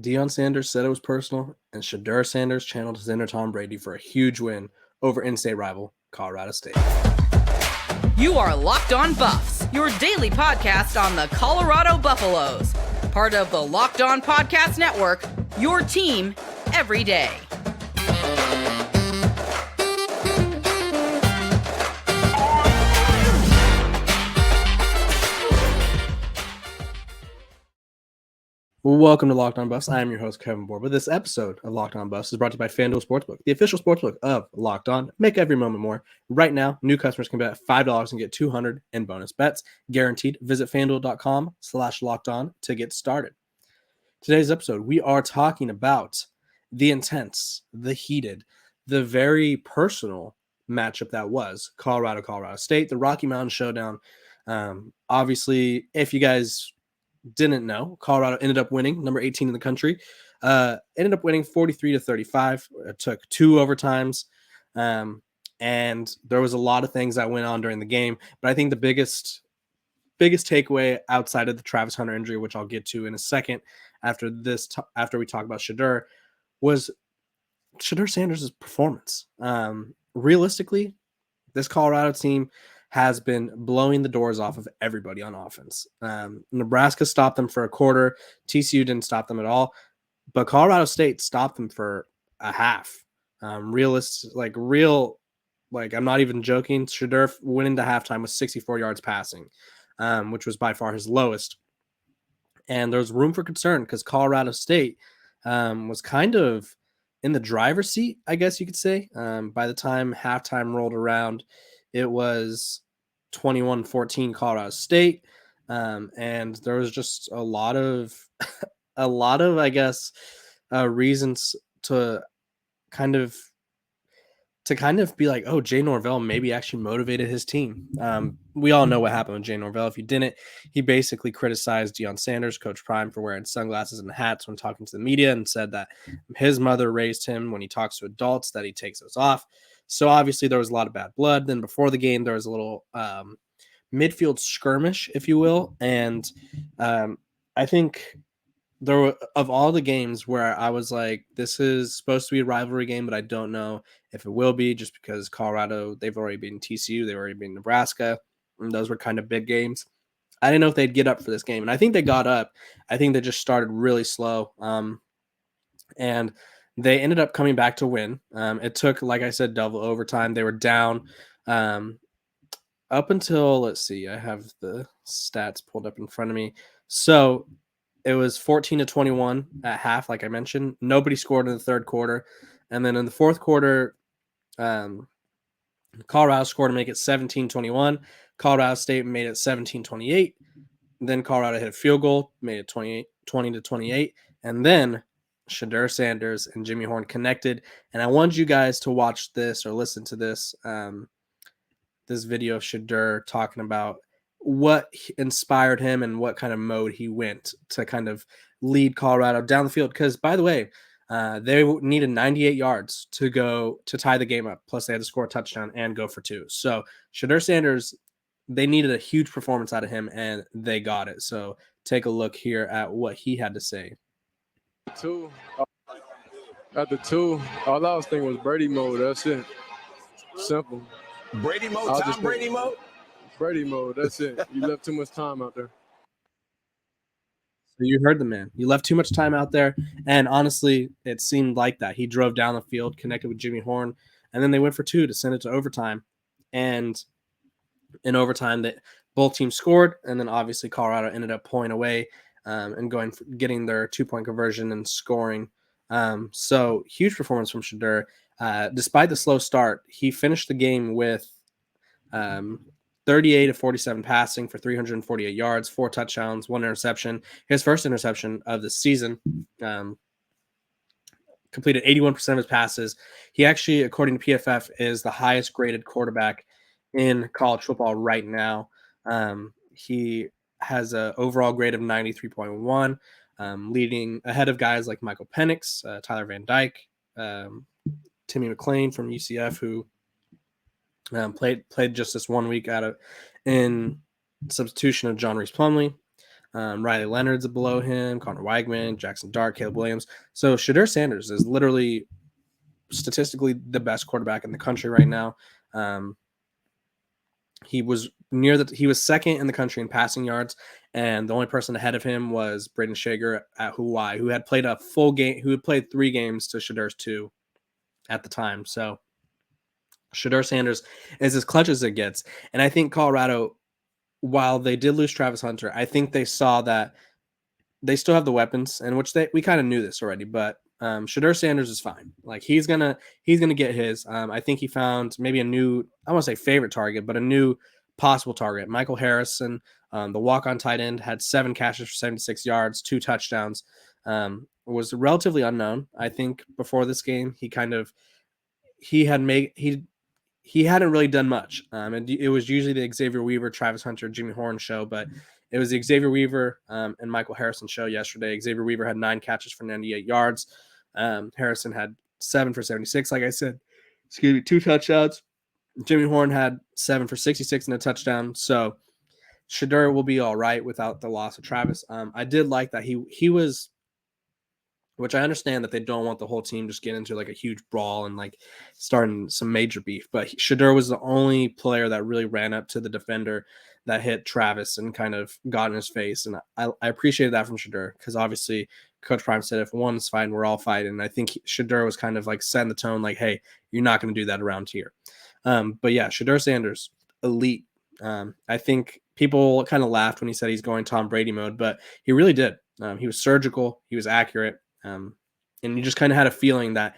Deion Sanders said it was personal, and Shdeur Sanders channeled his inner Tom Brady for a huge win over in-state rival Colorado State. You are Locked On Buffs, your daily podcast on the Colorado Buffaloes. Part of the Locked On Podcast Network, your team every day. Welcome to Locked On Buffs. I am your host, Kevin Borba. This episode of Locked On Buffs is brought to you by FanDuel Sportsbook, the official sportsbook of Locked On. Make every moment more. Right now, new customers can bet $5 and get $200 in bonus bets. Guaranteed. Visit FanDuel.com/LockedOn to get started. Today's episode, we are talking about the intense, the heated, the very personal matchup that was Colorado State, the Rocky Mountain Showdown. Obviously, if you guys didn't know, Colorado ended up winning, number 18 in the country, ended up winning 43-35. It took 2 overtimes, and there was a lot of things that went on during the game. But I think the biggest takeaway outside of the Travis Hunter injury, which I'll get to in a second after we talk about Shedeur, was Shdeur Sanders' performance. Realistically, this Colorado team has been blowing the doors off of everybody on offense. Nebraska stopped them for a quarter. TCU didn't stop them at all. But Colorado State stopped them for a half. I'm not even joking. Shedeur went into halftime with 64 yards passing, which was by far his lowest. And there's room for concern because Colorado State was kind of in the driver's seat, I guess you could say. By the time halftime rolled around, it was 21-14 Colorado State, and there was just a lot of, I guess, reasons to kind of be like, oh, Jay Norvell maybe actually motivated his team. We all know what happened with Jay Norvell. If you didn't, he basically criticized Deion Sanders, Coach Prime, for wearing sunglasses and hats when talking to the media, and said that his mother raised him when he talks to adults that he takes those off. So obviously there was a lot of bad blood. Then before the game, there was a little midfield skirmish, if you will. And I think there were, of all the games where I was like, this is supposed to be a rivalry game, but I don't know if it will be, just because Colorado, they've already beaten TCU, they've already beaten Nebraska, and those were kind of big games. I didn't know if they'd get up for this game, and I think they got up. I think they just started really slow, and they ended up coming back to win. It took, like I said, double overtime. They were down up until, let's see, I have the stats pulled up in front of me. So it was 14-21 at half, like I mentioned. Nobody scored in the third quarter. And then in the fourth quarter, Colorado scored to make it 17-21. Colorado State made it 17-28. Then Colorado hit a field goal, made it 20-28. And then Shdeur Sanders and Jimmy Horn connected. And I want you guys to watch this or listen to this this video of Shedeur talking about what inspired him and what kind of mode he went to kind of lead Colorado down the field. Because, by the way, they needed 98 yards to tie the game up. Plus, they had to score a touchdown and go for 2. So Shdeur Sanders, they needed a huge performance out of him, and they got it. So take a look here at what he had to say. At the 2, all I was thinking was Brady mode. That's it. Simple. Brady mode, Tom Brady mode? Brady mode, that's it. You left too much time out there. So you heard the man. You left too much time out there, and honestly, it seemed like that. He drove down the field, connected with Jimmy Horn, and then they went for 2 to send it to overtime. And in overtime, that both teams scored, and then obviously Colorado ended up pulling away and getting their 2-point conversion and scoring. So huge performance from Shedeur. Despite the slow start, he finished the game with 38 of 47 passing for 348 yards, 4 touchdowns, 1 interception. His first interception of the season. Completed 81% of his passes. He actually, according to PFF, is the highest graded quarterback in college football right now. He has an overall grade of 93.1, leading ahead of guys like Michael Penix, Tyler Van Dyke, Timmy McClain from UCF, who played just this 1 week in substitution of John Reese Plumlee. Riley Leonard's below him, Connor Weigman, Jackson Dart, Caleb Williams. So Shdeur Sanders is literally statistically the best quarterback in the country right now. He was second in the country in passing yards, and the only person ahead of him was Braden Shager at Hawaii, who had played a full game, who had played 3 games to Shedeur's 2 at the time. So Shdeur Sanders is as clutch as it gets. And I think Colorado, while they did lose Travis Hunter, I think they saw that they still have the weapons, and we kind of knew this already, but Shdeur Sanders is fine. Like he's gonna get his. I think he found maybe a new, I won't say favorite target, but a new possible target. Michael Harrison, the walk-on tight end, had 7 catches for 76 yards, 2 touchdowns. Was relatively unknown. I think before this game, he hadn't really done much. And it was usually the Xavier Weaver, Travis Hunter, Jimmy Horn show, but it was the Xavier Weaver and Michael Harrison show yesterday. Xavier Weaver had 9 catches for 98 yards. Harrison had 7 for 76, like I said. 2 touchdowns. Jimmy Horn had 7 for 66 and a touchdown. So Shedeur will be all right without the loss of Travis. I did like that he was, which I understand that they don't want the whole team just get into like a huge brawl and like starting some major beef. But Shedeur was the only player that really ran up to the defender that hit Travis and kind of got in his face. And I appreciated that from Shedeur, because obviously Coach Prime said if one's fighting, we're all fighting. And I think Shedeur was kind of like setting the tone like, hey, you're not going to do that around here. But yeah, Shdeur Sanders, elite. I think people kind of laughed when he said he's going Tom Brady mode, but he really did. He was surgical. He was accurate. And you just kind of had a feeling that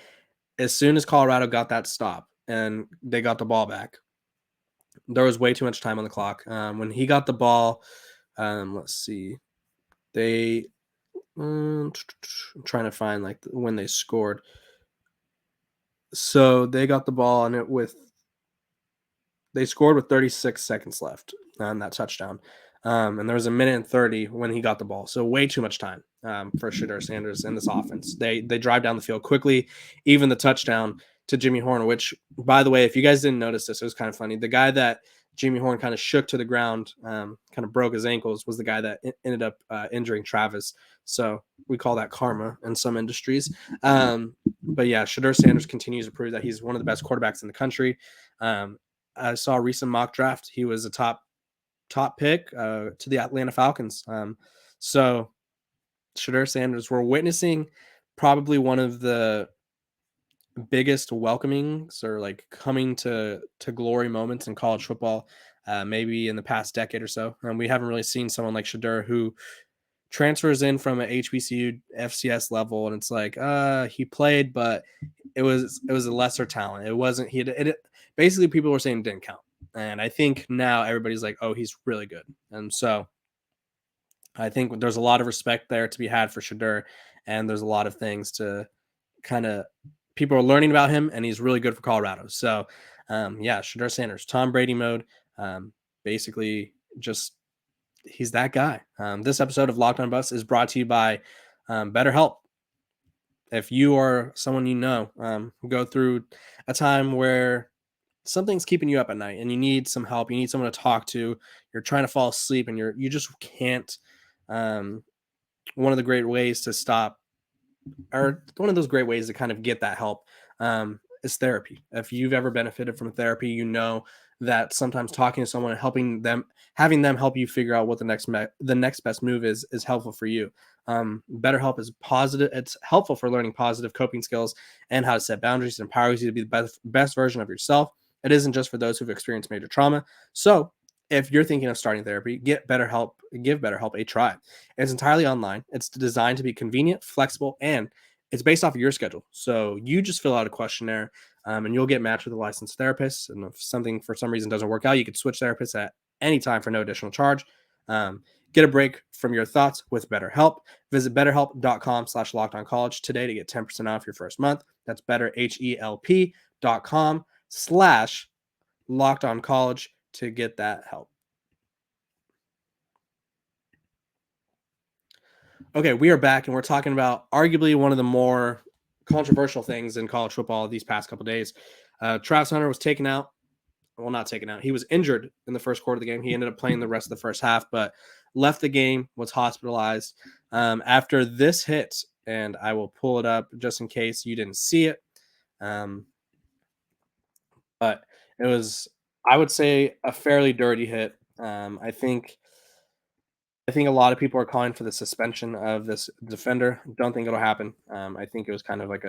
as soon as Colorado got that stop and they got the ball back, there was way too much time on the clock. When he got the ball, let's see, I'm trying to find like when they scored. So they got the ball and they scored with 36 seconds left on that touchdown. And there was a minute and 30 when he got the ball. So way too much time for Shdeur Sanders in this offense. They drive down the field quickly. Even the touchdown to Jimmy Horn, which, by the way, if you guys didn't notice this, it was kind of funny. The guy that Jimmy Horn kind of shook to the ground, kind of broke his ankles, was the guy that ended up injuring Travis. So we call that karma in some industries. But yeah, Shdeur Sanders continues to prove that he's one of the best quarterbacks in the country. I saw a recent mock draft. He was a top pick to the Atlanta Falcons. So Shdeur Sanders, we're witnessing probably one of the biggest welcomings or like coming to glory moments in college football, maybe in the past decade or so. And we haven't really seen someone like Shedeur who transfers in from an HBCU FCS level, and it's like he played, but it was a lesser talent. It wasn't basically people were saying it didn't count. And I think now everybody's like, oh, he's really good. And so I think there's a lot of respect there to be had for Shedeur, and there's a lot of things to kind of people are learning about him, and he's really good for Colorado. So yeah, Shdeur Sanders, Tom Brady mode, basically just he's that guy. This episode of Locked On Buffs is brought to you by BetterHelp. If you are someone go through a time where something's keeping you up at night and you need some help, you need someone to talk to, you're trying to fall asleep and you just can't, one of the great ways to stop, or one of those great ways to kind of get that help, is therapy. If you've ever benefited from therapy, you know that sometimes talking to someone and having them help you figure out what the next best move is helpful for you. BetterHelp is positive. It's helpful for learning positive coping skills and how to set boundaries. It empowers you to be the best version of yourself. It isn't just for those who've experienced major trauma. So if you're thinking of starting therapy, give BetterHelp a try. It's entirely online. It's designed to be convenient, flexible, and it's based off of your schedule. So you just fill out a questionnaire, and you'll get matched with a licensed therapist. And if something for some reason doesn't work out, you can switch therapists at any time for no additional charge. Get a break from your thoughts with BetterHelp. Visit betterhelp.com/lockedoncollege today to get 10% off your first month. That's betterhelp.com/lockedoncollege to get that help. Okay, we are back, and we're talking about arguably one of the more controversial things in college football these past couple of days. Travis Hunter was taken out. Well, not taken out. He was injured in the first quarter of the game. He ended up playing the rest of the first half, but left the game, was hospitalized after this hit. And I will pull it up just in case you didn't see it. But it was, I would say, a fairly dirty hit. I think a lot of people are calling for the suspension of this defender. Don't think it'll happen. I think it was kind of like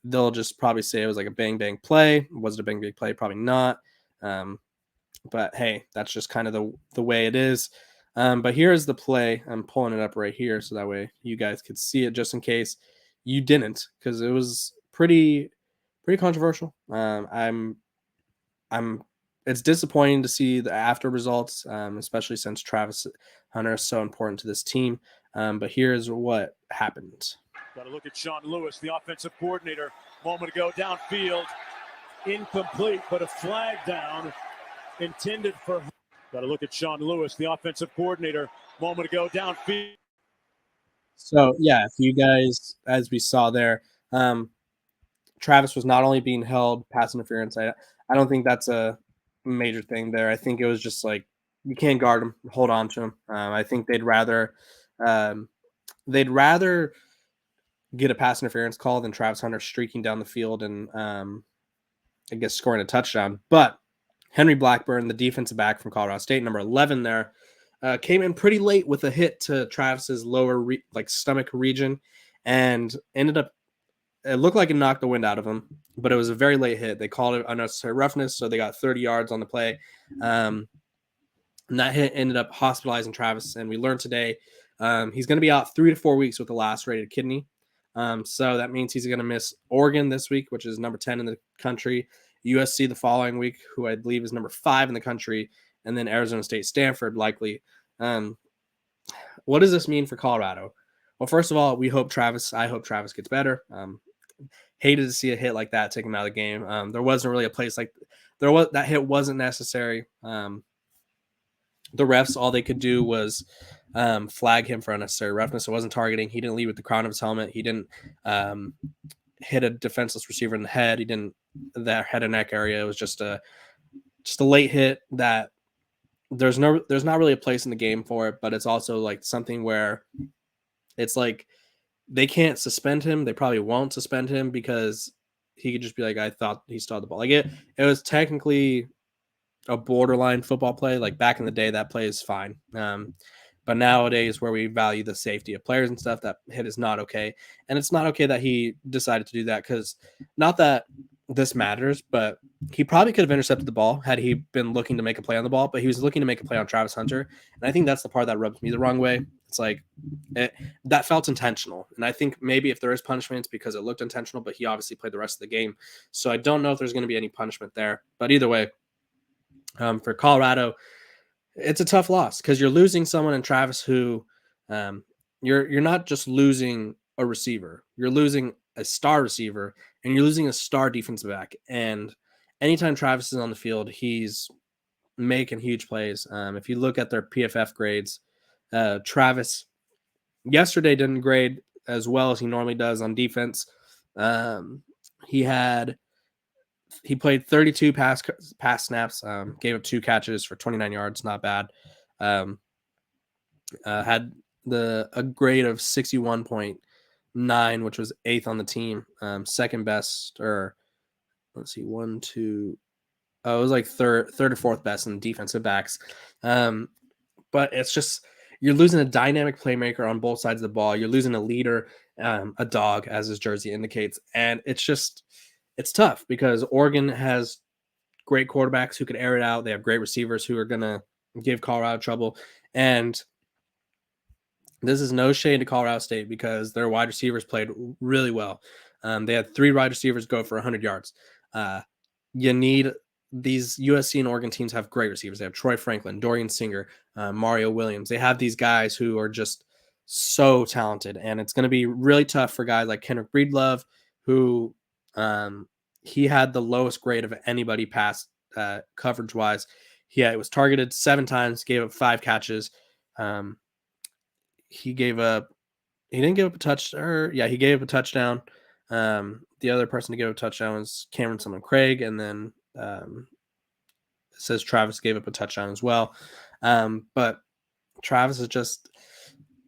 they'll just probably say it was like a bang bang play. Was it a bang bang play? Probably not. But hey, that's just kind of the way it is. But here's the play. I'm pulling it up right here so that way you guys could see it just in case you didn't, because it was pretty controversial. I'm It's disappointing to see the after results, especially since Travis Hunter is so important to this team. But here's what happened. Got to look at Sean Lewis, the offensive coordinator. Moment ago, downfield, incomplete, but a flag down intended for. Got to look at Sean Lewis, the offensive coordinator. Moment ago, downfield. So yeah, if you guys, as we saw there, Travis was not only being held pass interference. I don't think that's a major thing there. I think it was just like you can't guard him, hold on to him. I think they'd rather get a pass interference call than Travis Hunter streaking down the field and I guess scoring a touchdown. But Henry Blackburn, the defensive back from Colorado State, number 11 there, came in pretty late with a hit to Travis's lower stomach region and ended up, it looked like it knocked the wind out of him, but it was a very late hit. They called it unnecessary roughness, so they got 30 yards on the play. And that hit ended up hospitalizing Travis, and we learned today he's going to be out 3 to 4 weeks with a lacerated kidney. So that means he's going to miss Oregon this week, which is number 10 in the country, USC the following week, who I believe is number 5 in the country, and then Arizona State, Stanford likely. What does this mean for Colorado? Well, first of all, I hope Travis gets better. Hated to see a hit like that take him out of the game. There wasn't really a place like that hit wasn't necessary. The refs, all they could do was flag him for unnecessary roughness. It wasn't targeting. He didn't lead with the crown of his helmet. He didn't hit a defenseless receiver in the head. He didn't that head and neck area. It was just a late hit that there's not really a place in the game for it, but it's also like something where it's like they can't suspend him. They probably won't suspend him because he could just be like, I thought he stole the ball. Like it was technically a borderline football play. Like back in the day, that play is fine. But nowadays, where we value the safety of players and stuff, that hit is not okay. And it's not okay that he decided to do that, because not that this matters, but he probably could have intercepted the ball had he been looking to make a play on the ball, but he was looking to make a play on Travis Hunter. And I think that's the part that rubs me the wrong way. It's like that felt intentional. And I think maybe if there is punishments because it looked intentional, but he obviously played the rest of the game. So I don't know if there's going to be any punishment there. But either way, for Colorado, it's a tough loss because you're losing someone in Travis who you're not just losing a receiver. You're losing a star receiver and you're losing a star defensive back. And anytime Travis is on the field, he's making huge plays. If you look at their PFF grades, Travis yesterday didn't grade as well as he normally does on defense. He played 32 pass snaps, gave up 2 catches for 29 yards, not bad. Had a grade of 61.9, which was 8th on the team, second best, or let's see, 1, 2. It was like third or 4th best in defensive backs. But it's just, you're losing a dynamic playmaker on both sides of the ball. You're losing a leader, a dog, as his jersey indicates. And it's tough because Oregon has great quarterbacks who can air it out. They have great receivers who are going to give Colorado trouble. And this is no shade to Colorado State because their wide receivers played really well. They had 3 wide receivers go for 100 yards. You need these USC and Oregon teams have great receivers. They have Troy Franklin, Dorian Singer, Mario Williams. They have these guys who are just so talented, and it's going to be really tough for guys like Kendrick Breedlove, who he had the lowest grade of anybody pass coverage wise. It was targeted 7 times, gave up 5 catches. He didn't give up a touch, he gave up a touchdown. The other person to give up a touchdown was Cameron Sumlin Craig, and then it says Travis gave up a touchdown as well. But Travis is just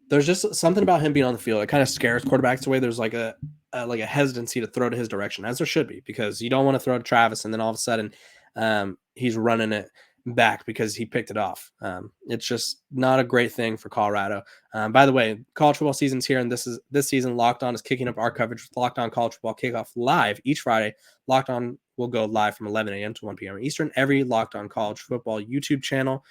there's just something about him being on the field. It kind of scares quarterbacks away. There's like a hesitancy to throw to his direction, as there should be, because you don't want to throw to Travis and then all of a sudden he's running it back because he picked it off. It's just not a great thing for Colorado. By the way, college football season's here, and this season Locked On is kicking up our coverage with Locked On College Football Kickoff live each Friday. Locked On will go live from 11 a.m. to 1 p.m. Eastern. Every Locked On College Football YouTube channel.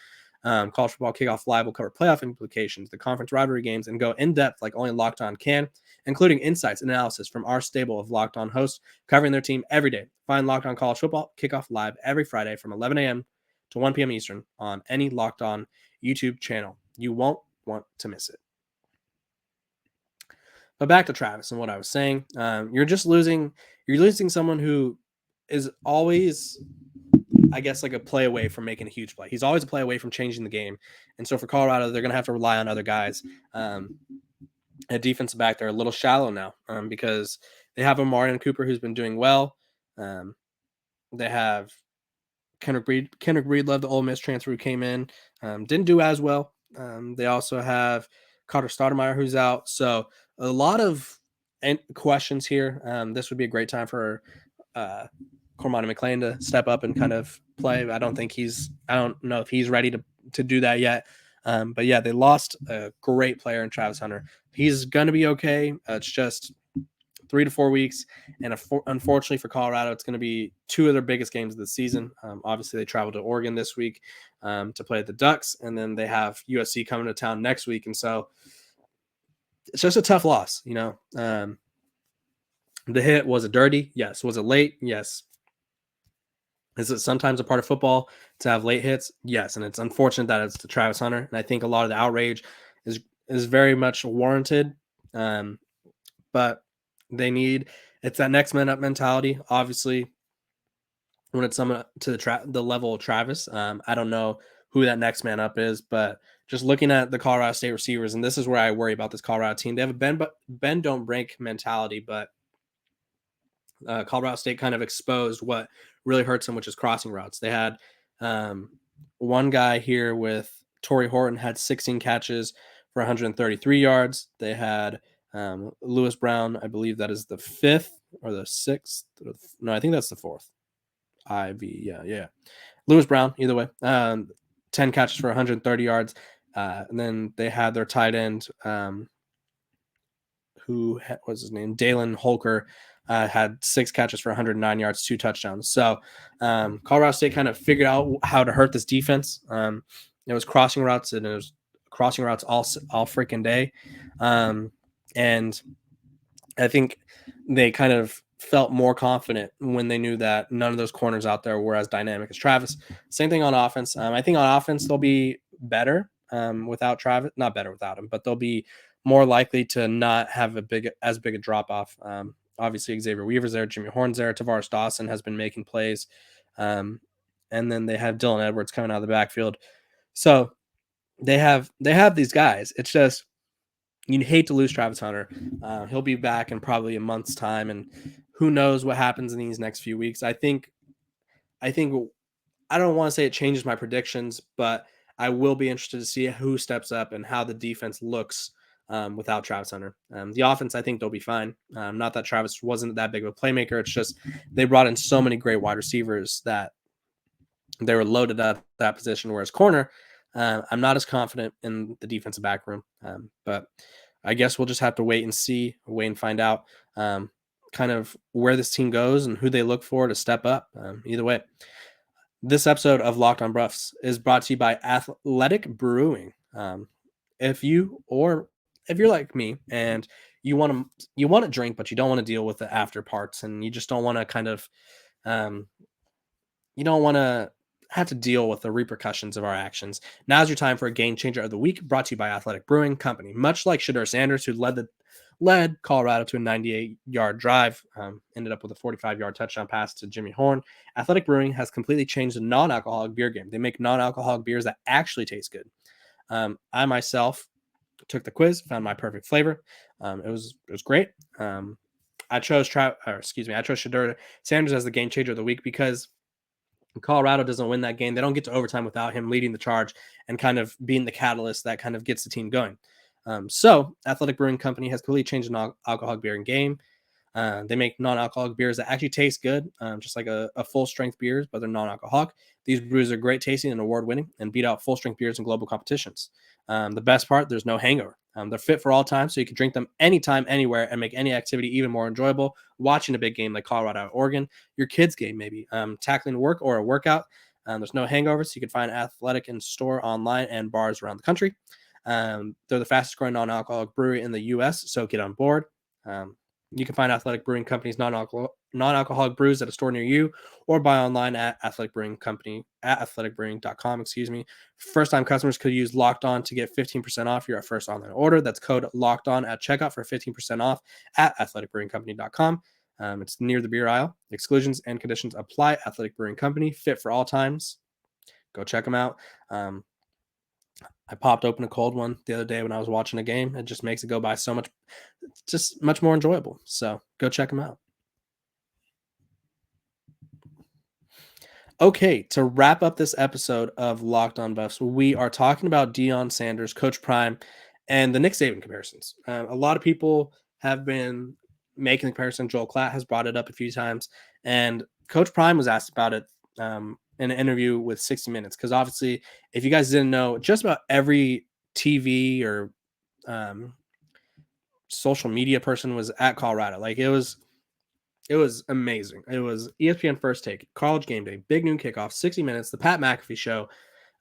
College Football Kickoff Live will cover playoff implications, the conference rivalry games, and go in depth like only Locked On can, including insights and analysis from our stable of Locked On hosts covering their team every day. Find Locked On College Football Kickoff Live every Friday from 11 a.m. to 1 p.m. Eastern on any Locked On YouTube channel. You won't want to miss it. But back to Travis and what I was saying. You're losing someone who is always, I guess, like a play away from making a huge play. He's always a play away from changing the game. And so for Colorado, they're going to have to rely on other guys. At defensive back, they're a little shallow now because they have Amarian Cooper, who's been doing well. They have Kendrick Breedlove, the Ole Miss transfer who came in, didn't do as well. They also have Carter Stoudemire, who's out. So a lot of questions here. This would be a great time for Cormani McLean to step up and kind of play. I don't know if he's ready to do that yet. But yeah, they lost a great player in Travis Hunter. He's going to be okay. It's just 3 to 4 weeks. And unfortunately for Colorado, it's going to be 2 of their biggest games of the season. Obviously, they travel to Oregon this week to play the Ducks. And then they have USC coming to town next week. And so it's just a tough loss, you know. The hit, was it dirty? Yes. Was it late? Yes. Is it sometimes a part of football to have late hits? Yes. And it's unfortunate that it's to Travis Hunter. And I think a lot of the outrage is very much warranted. But it's that next man up mentality. Obviously, when it's someone to the level of Travis, I don't know who that next man up is, but just looking at the Colorado State receivers, and this is where I worry about this Colorado team. They have a bend don't break mentality, but Colorado State kind of exposed what really hurts them, which is crossing routes. They had one guy here with Torrey Horton had 16 catches for 133 yards. They had Lewis Brown, I believe that is the 5th or the 6th. No, I think that's the 4th. Yeah. Lewis Brown, either way. 10 catches for 130 yards. And then they had their tight end, who was his name? Dalen Holker, had 6 catches for 109 yards, 2 touchdowns. So Colorado State kind of figured out how to hurt this defense. It was crossing routes, and it was crossing routes all freaking day. And I think they kind of felt more confident when they knew that none of those corners out there were as dynamic as Travis. Same thing on offense. I think on offense they'll be better without Travis. Not better without him, but they'll be more likely to not have as big a drop off. Obviously, Xavier Weaver's there, Jimmy Horn's there, Tavares Dawson has been making plays, and then they have Dylan Edwards coming out of the backfield. So they have these guys. It's just you hate to lose Travis Hunter. He'll be back in probably a month's time, and who knows what happens in these next few weeks. I think I don't want to say it changes my predictions, but I will be interested to see who steps up and how the defense looks without Travis Hunter. The offense, I think they'll be fine. Not that Travis wasn't that big of a playmaker. It's just they brought in so many great wide receivers that they were loaded at that position. Whereas corner, I'm not as confident in the defensive back room. But I guess we'll just have to wait and find out kind of where this team goes and who they look for to step up. Either way, this episode of Locked on Buffs is brought to you by Athletic Brewing. If you're like me and you want to drink, but you don't want to deal with the after parts, and you just don't want to kind of, you don't want to have to deal with the repercussions of our actions. Now's your time for a game changer of the week, brought to you by Athletic Brewing Company. Much like Shdeur Sanders, who led Colorado to a 98-yard drive, ended up with a 45-yard touchdown pass to Jimmy Horn. Athletic Brewing has completely changed the non-alcoholic beer game. They make non-alcoholic beers that actually taste good. I myself took the quiz, found my perfect flavor. It was great. I chose Shdeur Sanders as the game changer of the week because Colorado doesn't win that game. They don't get to overtime without him leading the charge and kind of being the catalyst that kind of gets the team going. So Athletic Brewing Company has completely changed the non-alcoholic beer game. They make non-alcoholic beers that actually taste good, just like a full-strength beers, but they're non-alcoholic. These brews are great tasting and award-winning and beat out full-strength beers in global competitions. The best part, there's no hangover. They're fit for all time, so you can drink them anytime, anywhere, and make any activity even more enjoyable. Watching a big game like Colorado or Oregon, your kid's game maybe, tackling work or a workout. There's no hangovers, so you can find Athletic in store, online, and bars around the country. They're the fastest growing non-alcoholic brewery in the U.S., so get on board. You can find Athletic Brewing Company's non-alcoholic brews at a store near you, or buy online at athleticbrewing.com. First-time customers could use Locked On to get 15% off your first online order. That's code Locked On at checkout for 15% off at athleticbrewingcompany.com. It's near the beer aisle. Exclusions and conditions apply. Athletic Brewing Company, fit for all times. Go check them out. I popped open a cold one the other day when I was watching a game. It just makes it go by so much, just much more enjoyable. So go check them out. Okay, to wrap up this episode of Locked On Buffs, we are talking about Deion Sanders, Coach Prime, and the Nick Saban comparisons. A lot of people have been making the comparison. Joel Klatt has brought it up a few times, and Coach Prime was asked about it in an interview with 60 Minutes, because obviously, if you guys didn't know, just about every TV or social media person was at Colorado. Like it was amazing. It was ESPN First Take, College Game Day, Big Noon Kickoff, 60 Minutes, the Pat McAfee Show,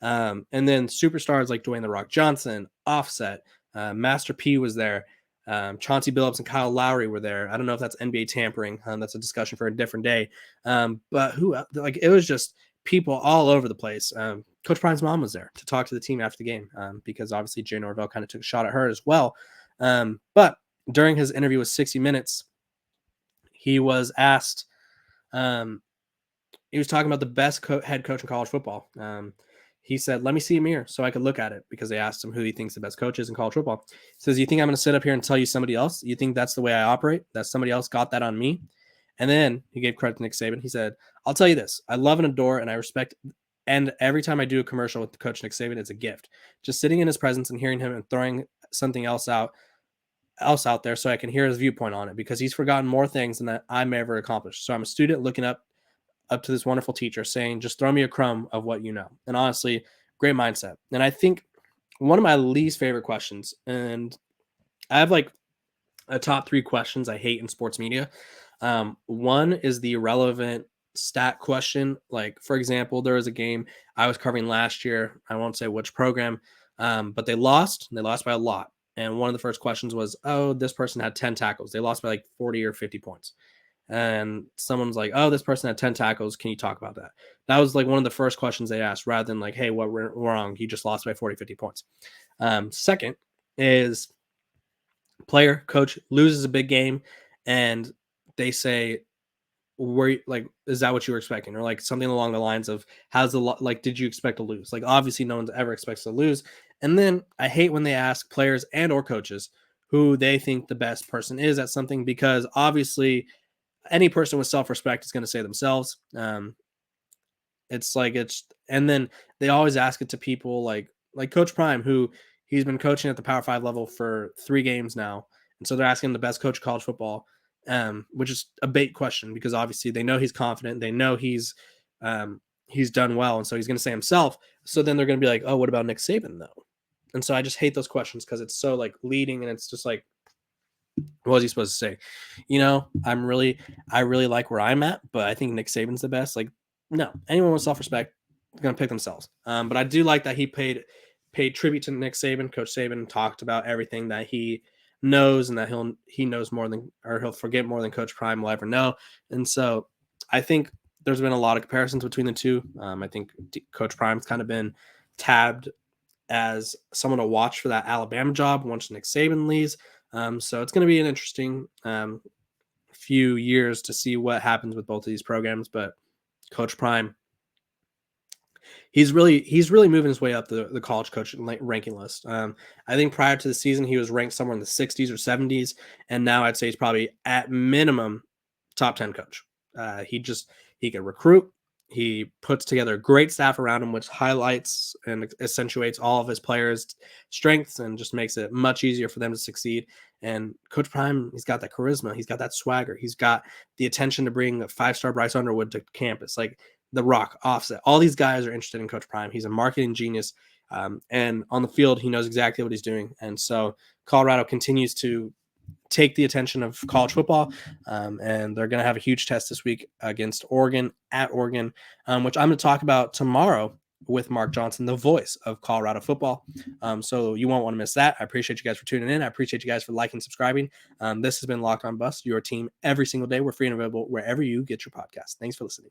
and then superstars like Dwayne "The Rock" Johnson, Offset, Master P was there. Chauncey Billups and Kyle Lowry were there. I don't know if that's NBA tampering. That's a discussion for a different day. But it was just people all over the place. Coach Prime's mom was there to talk to the team after the game, because obviously Jay Norvell kind of took a shot at her as well. But during his interview with 60 Minutes, he was asked, he was talking about the best head coach in college football. He said, "Let me see a mirror so I could look at it," because they asked him who he thinks the best coach is in college football. He says, "You think I'm going to sit up here and tell you somebody else? You think that's the way I operate? That somebody else got that on me?" And then he gave credit to Nick Saban. He said, "I'll tell you this. I love and adore and I respect, and every time I do a commercial with Coach Nick Saban, it's a gift. Just sitting in his presence and hearing him and throwing something else out there so I can hear his viewpoint on it, because he's forgotten more things than that I may ever accomplish. So I'm a student looking up to this wonderful teacher saying, just throw me a crumb of what you know." And honestly, great mindset. And I think one of my least favorite questions, and I have like a top 3 questions I hate in sports media. One is the irrelevant stat question. Like, for example, there was a game I was covering last year. I won't say which program, but they lost. And they lost by a lot. And one of the first questions was, "Oh, this person had 10 tackles. They lost by like 40 or 50 points." And someone's like, "Oh, this person had 10 tackles. Can you talk about that?" That was like one of the first questions they asked, rather than like, "Hey, what went wrong? You just lost by 40, 50 points." Second is player, coach loses a big game and they say, is that what you were expecting? Or like something along the lines of, did you expect to lose? Like, obviously no one's ever expects to lose. And then I hate when they ask players and or coaches who they think the best person is at something, because obviously any person with self-respect is going to say themselves. And then they always ask it to people like Coach Prime, who he's been coaching at the Power 5 level for 3 games now. And so they're asking the best coach of college football, which is a bait question, because obviously they know he's confident. They know he's done well. And so he's going to say himself. So then they're going to be like, "Oh, what about Nick Saban though?" And so I just hate those questions, because it's so like leading, and it's just like, what was he supposed to say? I really like where I'm at, but I think Nick Saban's the best. Like, no, anyone with self-respect is going to pick themselves. But I do like that he paid tribute to Nick Saban. Coach Saban talked about everything that he knows, and that he knows more than, or he'll forget more than Coach Prime will ever know. And so I think there's been a lot of comparisons between the two. I think Coach Prime's kind of been tabbed as someone to watch for that Alabama job once Nick Saban leaves. So it's going to be an interesting few years to see what happens with both of these programs. But Coach Prime, he's really moving his way up the college coach ranking list. I think prior to the season, he was ranked somewhere in the 60s or 70s. And now I'd say he's probably at minimum top 10 coach. He can recruit. He puts together a great staff around him, which highlights and accentuates all of his players' strengths and just makes it much easier for them to succeed. And Coach Prime, he's got that charisma. He's got that swagger. He's got the attention to bring a 5-star Bryce Underwood to campus. Like The Rock, Offset. All these guys are interested in Coach Prime. He's a marketing genius. And on the field, he knows exactly what he's doing. And so Colorado continues to take the attention of college football, and they're going to have a huge test this week against Oregon at Oregon, which I'm going to talk about tomorrow with Mark Johnson, the voice of Colorado football. So you won't want to miss that. I appreciate you guys for tuning in. I appreciate you guys for liking and subscribing. This has been Locked On Buffs, your team every single day. We're free and available wherever you get your podcast. Thanks for listening.